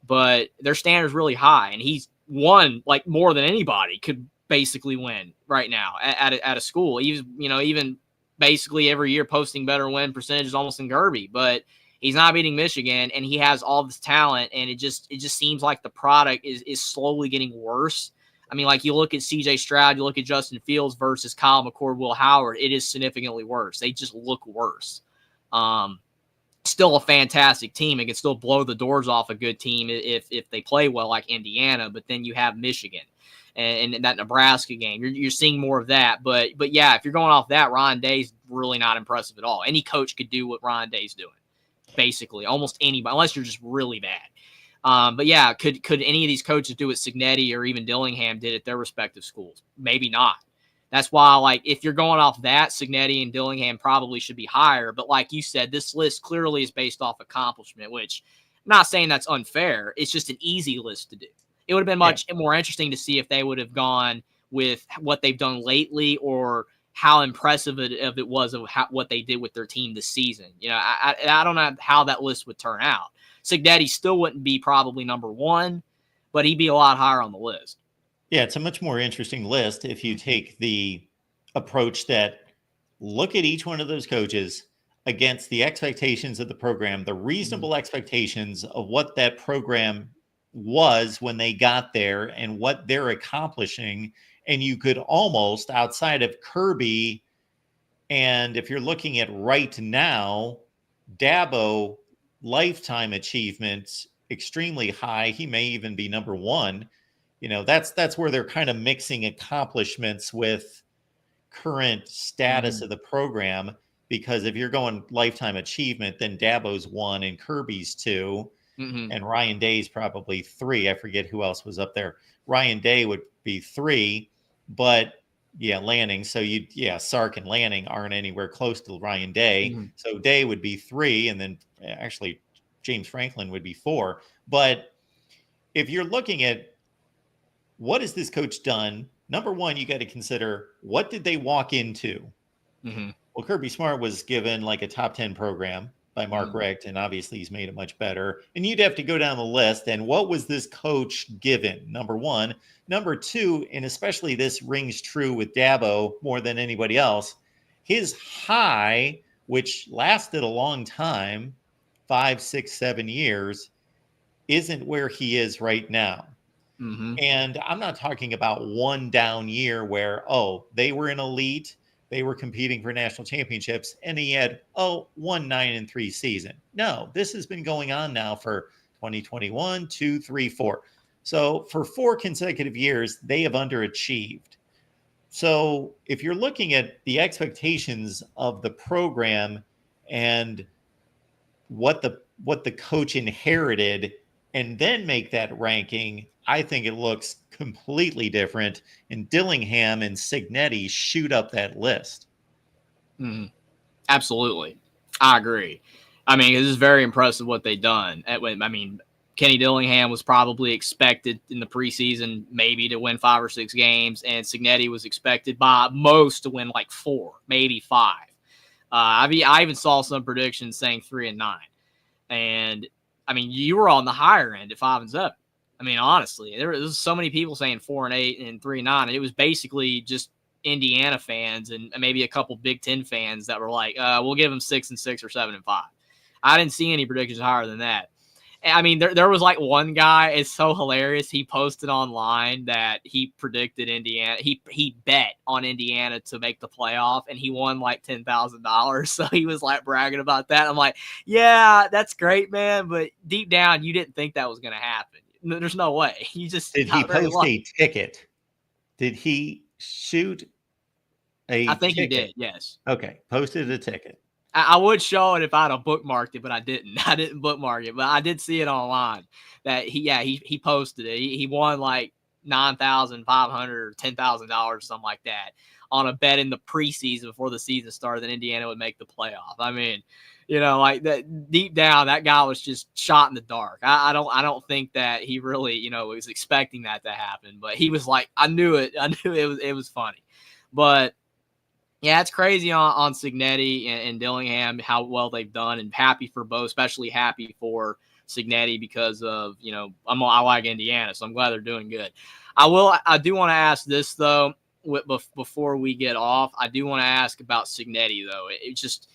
Speaker 1: but their standard is really high, and he's won like more than anybody could basically win right now at a school. Even basically every year posting better win percentages almost than Kirby, but he's not beating Michigan, and he has all this talent, and it just seems like the product is slowly getting worse. I mean, like you look at CJ Stroud, you look at Justin Fields versus Kyle McCord, Will Howard, it is significantly worse. They just look worse. Still a fantastic team. It can still blow the doors off a good team if they play well like Indiana, but then you have Michigan and that Nebraska game. You're seeing more of that. But yeah, if you're going off that, Ron Day's really not impressive at all. Any coach could do what Ron Day's doing, basically. Almost anybody, unless you're just really bad. But yeah, could any of these coaches do what Cignetti or even Dillingham did at their respective schools? Maybe not. That's why, like, if you're going off that, Cignetti and Dillingham probably should be higher. But like you said, this list clearly is based off accomplishment, which I'm not saying that's unfair. It's just an easy list to do. It would have been much more interesting to see if they would have gone with what they've done lately or how impressive it was of what they did with their team this season. I don't know how that list would turn out. Cignetti still wouldn't be probably number 1, but he'd be a lot higher on the list.
Speaker 2: Yeah, it's a much more interesting list if you take the approach that look at each one of those coaches against the expectations of the program, the reasonable expectations of what that program was when they got there and what they're accomplishing. And you could almost, outside of Kirby, and if you're looking at right now, Dabo, lifetime achievements extremely high. He may even be number 1. That's where they're kind of mixing accomplishments with current status of the program, because if you're going lifetime achievement, then Dabo's 1 and Kirby's 2, and Ryan Day's probably 3. I forget who else was up there. Ryan Day would be 3, but yeah, Lanning. So Sark and Lanning aren't anywhere close to Ryan Day. So Day would be 3, and then actually James Franklin would be 4. But if you're looking at what has this coach done, number 1, you got to consider, what did they walk into? Well, Kirby Smart was given like a top 10 program by Mark
Speaker 1: Mhm.
Speaker 2: Richt, and obviously he's made it much better. And you'd have to go down the list. And what was this coach given? Number one. Number two, and especially this rings true with Dabo more than anybody else, his high, which lasted a long time, 5, 6, 7 years, isn't where he is right now.
Speaker 1: Mhm.
Speaker 2: And I'm not talking about one down year where, oh, they were in elite, they were competing for national championships, and he had, 1 9-3 season. No, this has been going on now for 2021, 2, 3, 4. So for 4 consecutive years, they have underachieved. So if you're looking at the expectations of the program and what the coach inherited and then make that ranking, I think it looks completely different. And Dillingham and Cignetti shoot up that list.
Speaker 1: Mhm. Absolutely. I agree. I mean, this is very impressive what they've done. I mean, Kenny Dillingham was probably expected in the preseason maybe to win 5 or 6 games, and Cignetti was expected by most to win like 4, maybe 5. I even saw some predictions saying 3-9. And I mean, you were on the higher end at 5-7. I mean, honestly, there was so many people saying 4-8 and 3-9. And it was basically just Indiana fans and maybe a couple Big Ten fans that were like, we'll give them 6-6 or 7-5. I didn't see any predictions higher than that. I mean, there was like one guy. It's so hilarious. He posted online that he predicted Indiana. He bet on Indiana to make the playoff, and he won like $10,000. So he was like bragging about that. I'm like, yeah, that's great, man. But deep down, you didn't think that was going to happen. There's no way. You just
Speaker 2: Did he
Speaker 1: got very
Speaker 2: post a
Speaker 1: lucky.
Speaker 2: ticket? Did he shoot
Speaker 1: I
Speaker 2: a
Speaker 1: think he
Speaker 2: ticket?
Speaker 1: did. Yes.
Speaker 2: Okay, posted a ticket.
Speaker 1: I would show it if I'd have bookmarked it, but I didn't. I didn't bookmark it, but I did see it online that he posted it. He won like $9,500 or $10,000, something like that, on a bet in the preseason before the season started that Indiana would make the playoff. I mean, like that deep down, that guy was just shot in the dark. I don't think that he really, was expecting that to happen, but he was like, I knew it. I knew it was funny, but. Yeah, it's crazy on Cignetti and Dillingham how well they've done, and happy for both, especially happy for Cignetti because of I like Indiana, so I'm glad they're doing good. I do want to ask this though before we get off. I do want to ask about Cignetti though. It's just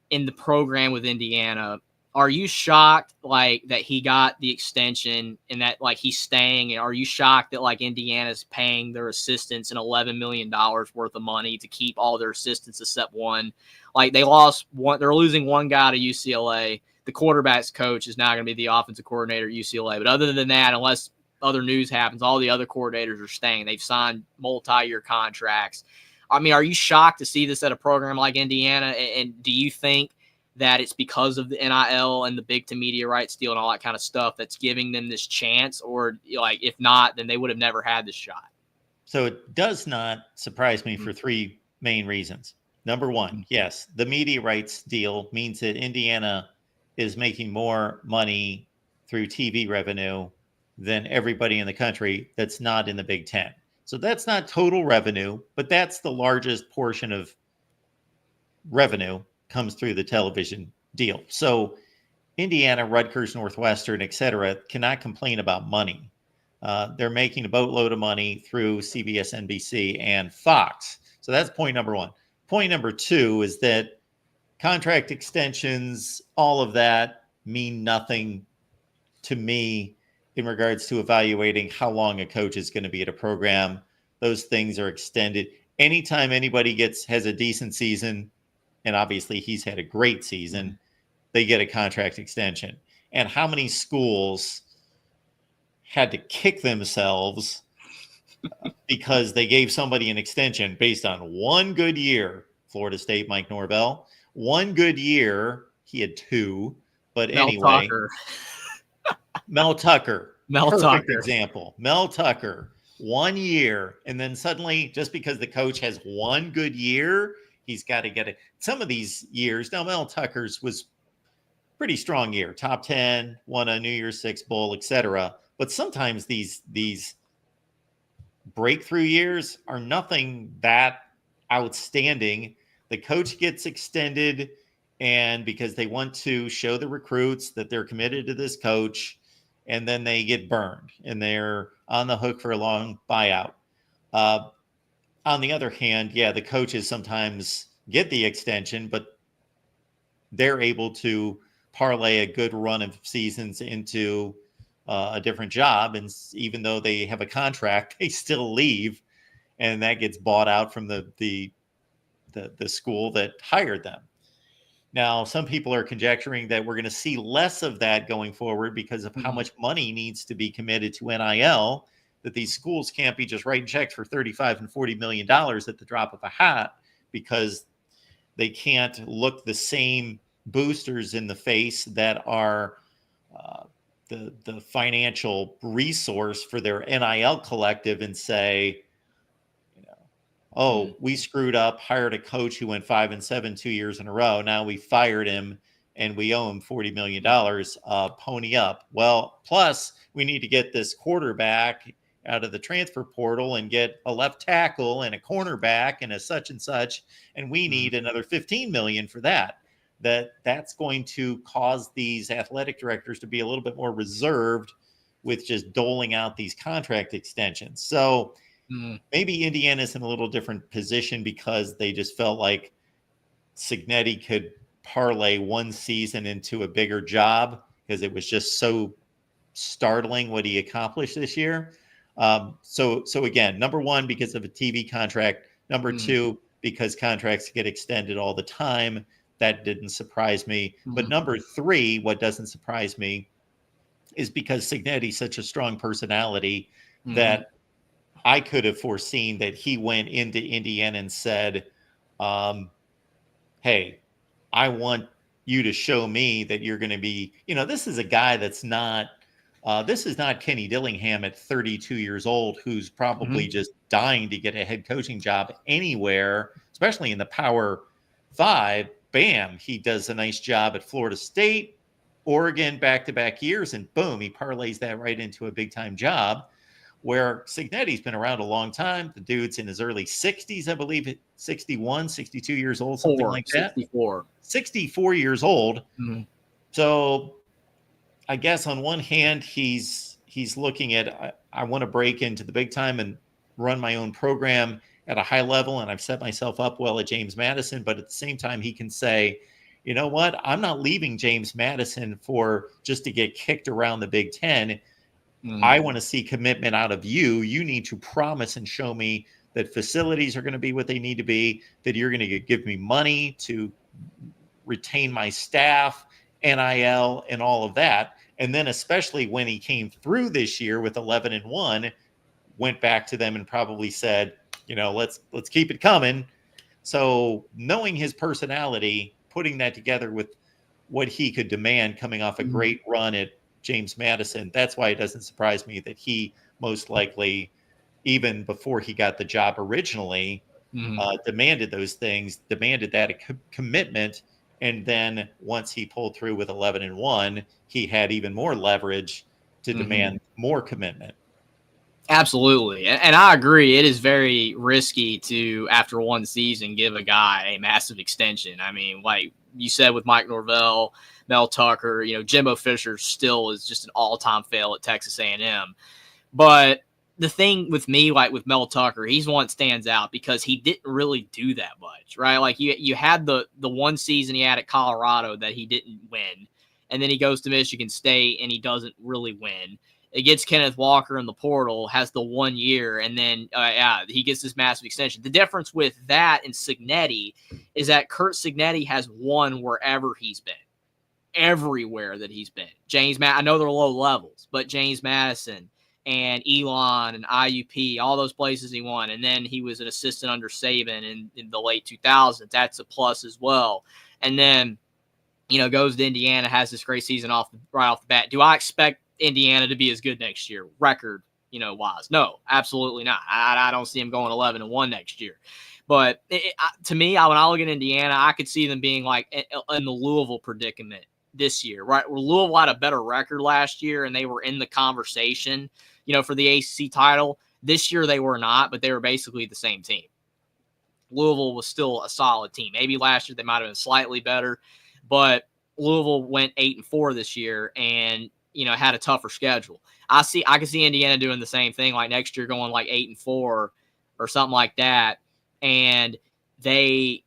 Speaker 1: in the program with Indiana. Are you shocked like that he got the extension and that like he's staying? And are you shocked that like Indiana's paying their assistants an $11 million worth of money to keep all their assistants except one? Like they're losing one guy to UCLA. The quarterback's coach is now going to be the offensive coordinator at UCLA. But other than that, unless other news happens, all the other coordinators are staying. They've signed multi-year contracts. I mean, are you shocked to see this at a program like Indiana? And do you think that it's because of the NIL and the big to media rights deal and all that kind of stuff that's giving them this chance? Or like, if not, then they would have never had this shot.
Speaker 2: So it does not surprise me for 3 main reasons. Number one, yes, the media rights deal means that Indiana is making more money through TV revenue than everybody in the country that's not in the Big Ten. So that's not total revenue, but that's the largest portion of revenue comes through the television deal. So Indiana, Rutgers, Northwestern, et cetera, cannot complain about money. They're making a boatload of money through CBS, NBC, and Fox. So that's point number one. Point number two is that contract extensions, all of that mean nothing to me in regards to evaluating how long a coach is going to be at a program. Those things are extended. Anytime anybody has a decent season, and obviously he's had a great season, they get a contract extension. And how many schools had to kick themselves because they gave somebody an extension based on one good year? Florida State, Mike Norvell. One good year, he had 2. But
Speaker 1: Mel
Speaker 2: anyway,
Speaker 1: Tucker.
Speaker 2: Mel Tucker,
Speaker 1: Mel
Speaker 2: perfect
Speaker 1: Tucker.
Speaker 2: example. Mel Tucker, 1 year. And then suddenly, just because the coach has one good year, he's got to get it. Some of these years, now Mel Tucker's was pretty strong year, top 10, won a New Year's Six Bowl, etc. But sometimes these breakthrough years are nothing that outstanding. the coach gets extended, and because they want to show the recruits that they're committed to this coach, and then they get burned and they're on the hook for a long buyout. On the other hand, yeah, the coaches sometimes get the extension, but they're able to parlay a good run of seasons into a different job. And even though they have a contract, they still leave, and that gets bought out from the school that hired them. Now, some people are conjecturing that we're going to see less of that going forward because of how much money needs to be committed to NIL, that these schools can't be just writing checks for $35 and $40 million at the drop of a hat, because they can't look the same boosters in the face that are the financial resource for their NIL collective and say, oh, we screwed up, hired a coach who went 5-7 2 years in a row. Now we fired him and we owe him $40 million. Pony up. Well, plus we need to get this quarterback out of the transfer portal and get a left tackle and a cornerback and a such and such. And we need another $15 million for that. That's going to cause these athletic directors to be a little bit more reserved with just doling out these contract extensions. So maybe Indiana's in a little different position because they just felt like Cignetti could parlay one season into a bigger job because it was just so startling what he accomplished this year. So again, number one, because of a TV contract. Number two, because contracts get extended all the time. That didn't surprise me. But number three, what doesn't surprise me is because Cignetti's such a strong personality that I could have foreseen that he went into Indiana and said, hey, I want you to show me that you're going to be, this is a guy that's not, this is not Kenny Dillingham at 32 years old, who's probably just dying to get a head coaching job anywhere, especially in the Power 5. Bam, he does a nice job at Florida State, Oregon, back-to-back years, and boom, he parlays that right into a big-time job. Where Cignetti's been around a long time. The dude's in his early 60s, I believe, 61, 62 years old, something like that. 64 years old. So I guess on one hand, he's looking at, I want to break into the big time and run my own program at a high level, and I've set myself up well at James Madison. But at the same time, he can say, you know what? I'm not leaving James Madison for just to get kicked around the Big Ten. I want to see commitment out of you. You need to promise and show me that facilities are going to be what they need to be, that you're going to give me money to retain my staff, NIL, and all of that. And then especially when he came through this year with 11-1, went back to them and probably said, let's keep it coming. So knowing his personality, putting that together with what he could demand coming off a great run at James Madison, that's why it doesn't surprise me that he most likely, even before he got the job originally, demanded those things, demanded that commitment. And then once he pulled through with 11-1, he had even more leverage to demand more commitment.
Speaker 1: Absolutely. And I agree. It is very risky to, after one season, give a guy a massive extension. I mean, like you said with Mike Norvell, Mel Tucker, Jimbo Fisher still is just an all-time fail at Texas A&M. But the thing with me, like with Mel Tucker, he's one that stands out because he didn't really do that much, right? Like you had the one season he had at Colorado that he didn't win, and then he goes to Michigan State and he doesn't really win. It gets Kenneth Walker in the portal, has the 1 year, and then he gets this massive extension. The difference with that and Cignetti is that Curt Cignetti has won wherever he's been, everywhere that he's been. I know they're low levels, but James Madison and Elon and IUP, all those places he won. And then he was an assistant under Saban in the late 2000s. That's a plus as well. And then, goes to Indiana, has this great season right off the bat. Do I expect Indiana to be as good next year, record, wise? No, absolutely not. I don't see him going 11-1 next year. But to me, when I look at Indiana, I could see them being like in the Louisville predicament this year, right? Where Louisville had a better record last year and they were in the conversation, for the ACC title. This year they were not, but they were basically the same team. Louisville was still a solid team. Maybe last year they might have been slightly better, but Louisville went 8-4 this year and, had a tougher schedule. I can see Indiana doing the same thing, like next year going like 8-4 or something like that. And they,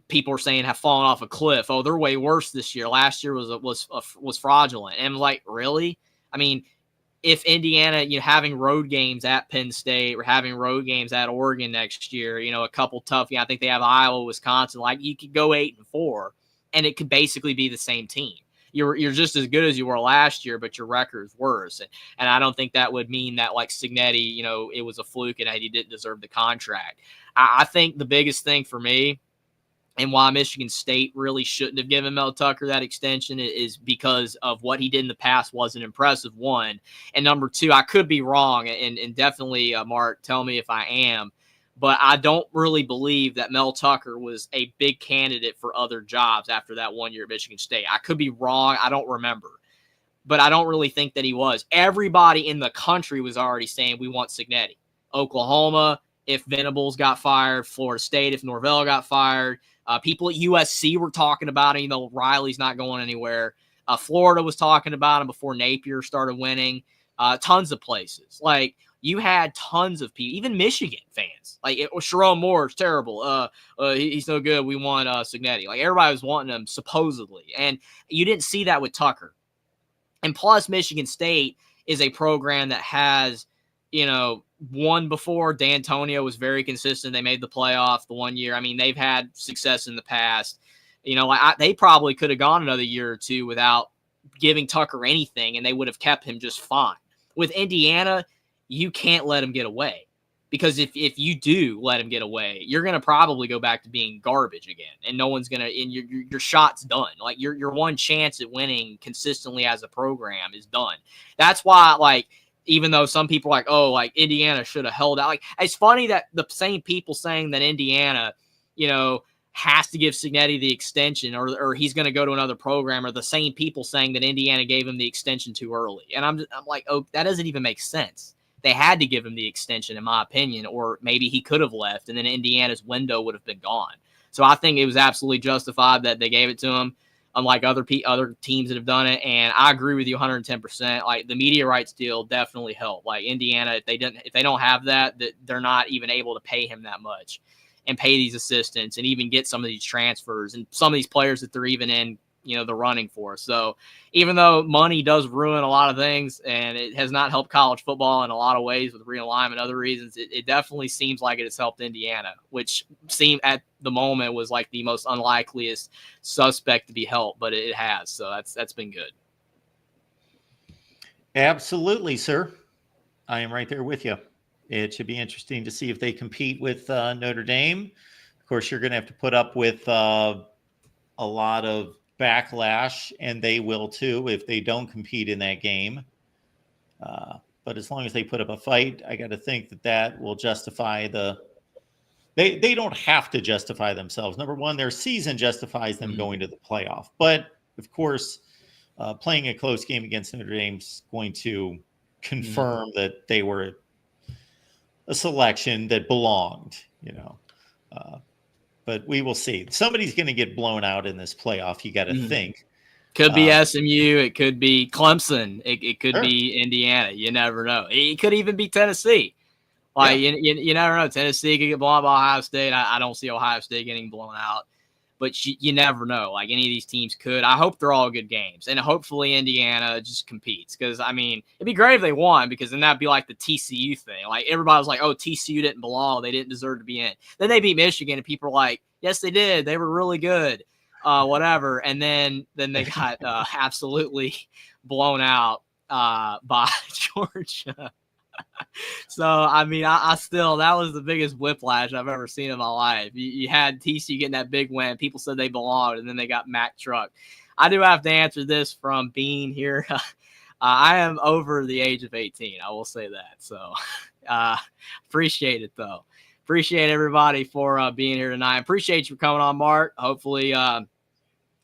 Speaker 1: people are saying have fallen off a cliff. Oh, they're way worse this year. Last year was fraudulent. And I'm like, really? I mean, if Indiana, having road games at Penn State or having road games at Oregon next year, a couple tough, I think they have Iowa, Wisconsin, like you could go 8-4 and it could basically be the same team. You're just as good as you were last year, but your record's worse. And I don't think that would mean that like Cignetti, it was a fluke and that he didn't deserve the contract. I think the biggest thing for me and why Michigan State really shouldn't have given Mel Tucker that extension is because of what he did in the past wasn't impressive, one. And number two, I could be wrong, and definitely, Mark, tell me if I am, but I don't really believe that Mel Tucker was a big candidate for other jobs after that 1 year at Michigan State. I could be wrong. I don't remember. But I don't really think that he was. Everybody in the country was already saying we want Cignetti. Oklahoma, if Venables got fired, Florida State, if Norvell got fired. People at USC were talking about him, Riley's not going anywhere. Florida was talking about him before Napier started winning. Tons of places. Like, you had tons of people, even Michigan fans. Like, Sharon Moore is terrible. He's no good. We want Cignetti. Like, everybody was wanting him, supposedly. And you didn't see that with Tucker. And plus, Michigan State is a program that has, won before. D'Antonio was very consistent. They made the playoff the 1 year. I mean, they've had success in the past. They probably could have gone another year or two without giving Tucker anything, and they would have kept him just fine. With Indiana, you can't let him get away, because if you do let him get away, you're going to probably go back to being garbage again, and no one's going to – and your shot's done. Like, your one chance at winning consistently as a program is done. That's why, like – even though some people are like, oh, like Indiana should have held out. Like, it's funny that the same people saying that Indiana, has to give Cignetti the extension or he's going to go to another program are the same people saying that Indiana gave him the extension too early. And I'm like, oh, that doesn't even make sense. They had to give him the extension, in my opinion, or maybe he could have left and then Indiana's window would have been gone. So I think it was absolutely justified that they gave it to him, unlike other teams that have done it. And I agree with you 110%. Like, the media rights deal definitely helped. Like, Indiana, if they don't have that they're not even able to pay him that much and pay these assistants and even get some of these transfers and some of these players that they're even in, the running for. So even though money does ruin a lot of things and it has not helped college football in a lot of ways with realignment and other reasons, it definitely seems like it has helped Indiana, which seemed at the moment was like the most unlikeliest suspect to be helped, but it has. So that's been good.
Speaker 2: Absolutely, sir. I am right there with you. It should be interesting to see if they compete with Notre Dame. Of course, you're going to have to put up with a lot of backlash, and they will too if they don't compete in that game. But as long as they put up a fight, I got to think that will justify they don't have to justify themselves. Number one, their season justifies them going to the playoff. But of course, playing a close game against Notre Dame is going to confirm that they were a selection that belonged, but we will see. Somebody's going to get blown out in this playoff, you got to think.
Speaker 1: Could be SMU. It could be Clemson. It could be Indiana. You never know. It could even be Tennessee. Like, you never know. Tennessee could get blown out by Ohio State. I don't see Ohio State getting blown out. But you never know. Like, any of these teams could. I hope they're all good games. And hopefully Indiana just competes. Because, I mean, it'd be great if they won, because then that'd be like the TCU thing. Like, everybody was like, oh, TCU didn't belong. They didn't deserve to be in. Then they beat Michigan, and people are like, yes, they did. They were really good. Whatever. And then they got absolutely blown out by Georgia. So, I mean, I still, that was the biggest whiplash I've ever seen in my life. You had TCU getting that big win. People said they belonged, and then they got Mack truck. I do have to answer this from Bean here. I am over the age of 18. I will say that. So, appreciate it, though. Appreciate everybody for being here tonight. Appreciate you for coming on, Mark. Hopefully,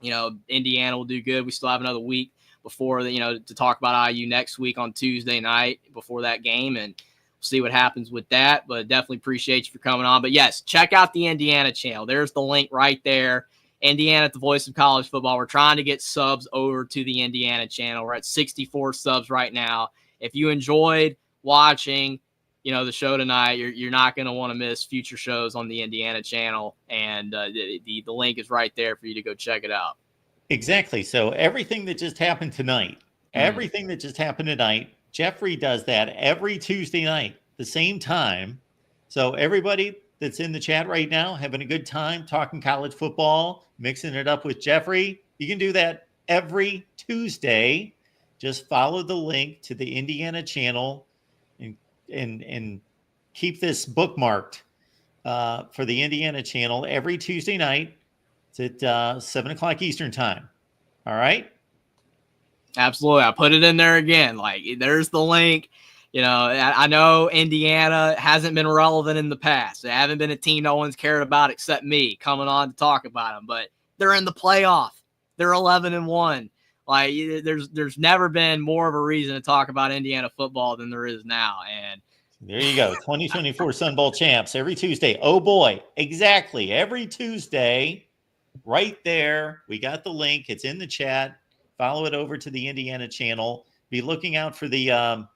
Speaker 1: Indiana will do good. We still have another week before, to talk about IU next week on Tuesday night before that game. And see what happens with that, but definitely appreciate you for coming on. But yes, check out the Indiana channel. There's the link right there. Indiana at the voice of college football. We're trying to get subs over to the Indiana channel. We're at 64 subs right now. If you enjoyed watching, the show tonight, you're not going to want to miss future shows on the Indiana channel. And the link is right there for you to go check it out.
Speaker 2: Exactly. So everything that just happened tonight, Jeffrey does that every Tuesday night, the same time. So everybody that's in the chat right now, having a good time talking college football, mixing it up with Jeffrey, you can do that every Tuesday. Just follow the link to the Indiana channel and keep this bookmarked for the Indiana channel every Tuesday night. It's at 7 o'clock Eastern time. All right?
Speaker 1: Absolutely. I put it in there again. Like, there's the link. I know Indiana hasn't been relevant in the past. They haven't been a team no one's cared about except me coming on to talk about them. But they're in the playoff. They're 11-1. Like, there's never been more of a reason to talk about Indiana football than there is now. And
Speaker 2: there you go. 2024 Sun Bowl champs every Tuesday. Oh, boy. Exactly. Every Tuesday. Right there. We got the link. It's in the chat. Follow it over to the Indiana channel. Be looking out for the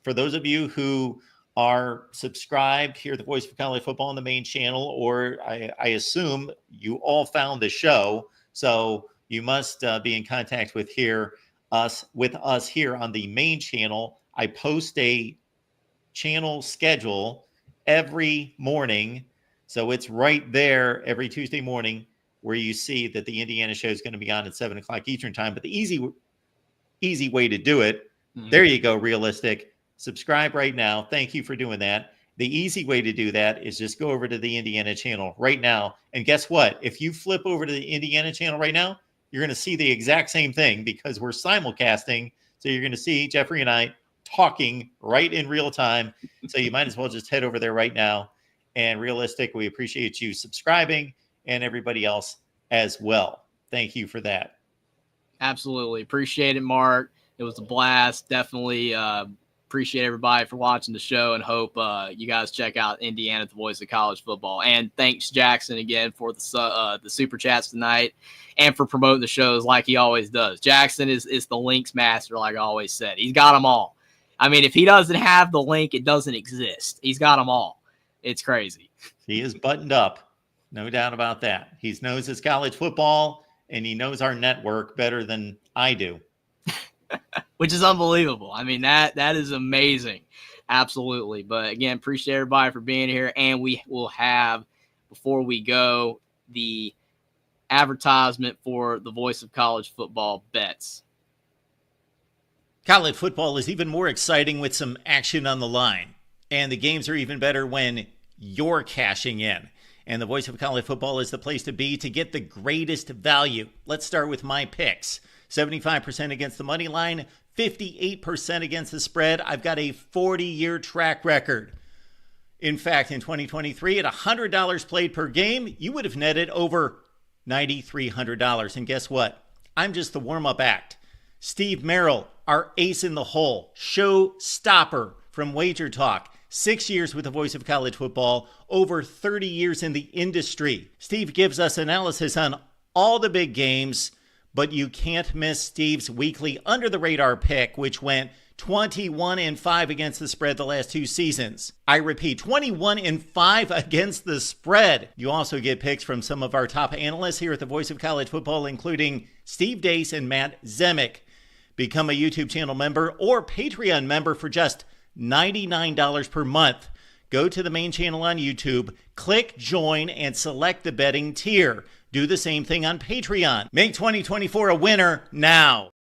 Speaker 2: for those of you who are subscribed here at the Voice of College Football on the main channel, or I assume you all found the show, so you must be in contact with us here on the main channel. I post a channel schedule every morning, so it's right there every Tuesday morning, where you see that the Indiana show is going to be on at 7 o'clock Eastern time. But the easy way to do it, there you go, Realistic. Subscribe right now. Thank you for doing that. The easy way to do that is just go over to the Indiana channel right now. And guess what? If you flip over to the Indiana channel right now, you're going to see the exact same thing because we're simulcasting. So you're going to see Jeffrey and I talking right in real time. So you might as well just head over there right now. And Realistic, we appreciate you subscribing, and everybody else as well. Thank you for that.
Speaker 1: Absolutely. Appreciate it, Mark. It was a blast. Definitely appreciate everybody for watching the show, and hope you guys check out Indiana, the voice of college football. And thanks, Jackson, again for the super chats tonight and for promoting the shows like he always does. Jackson is the links master, like I always said. He's got them all. I mean, if he doesn't have the link, it doesn't exist. He's got them all. It's crazy.
Speaker 2: He is buttoned up. No doubt about that. He knows his college football, and he knows our network better than I do.
Speaker 1: Which is unbelievable. I mean, that is amazing. Absolutely. But again, appreciate everybody for being here. And we will have, before we go, the advertisement for the Voice of College Football bets.
Speaker 2: College football is even more exciting with some action on the line. And the games are even better when you're cashing in. And the Voice of College Football is the place to be to get the greatest value. Let's start with my picks. 75% against the money line, 58% against the spread. I've got a 40-year track record. In fact, in 2023, at $100 played per game, you would have netted over $9,300. And guess what? I'm just the warm-up act. Steve Merrill, our ace in the hole, show stopper from Wager Talk. 6 years with the Voice of College Football, over 30 years in the industry. Steve gives us analysis on all the big games, but you can't miss Steve's weekly under-the-radar pick, which went 21-5 against the spread the last 2 seasons. I repeat, 21-5 against the spread. You also get picks from some of our top analysts here at the Voice of College Football, including Steve Dace and Matt Zemek. Become a YouTube channel member or Patreon member for just $99 per month. Go to the main channel on YouTube, click join, and select the betting tier. Do the same thing on Patreon. Make 2024 a winner now.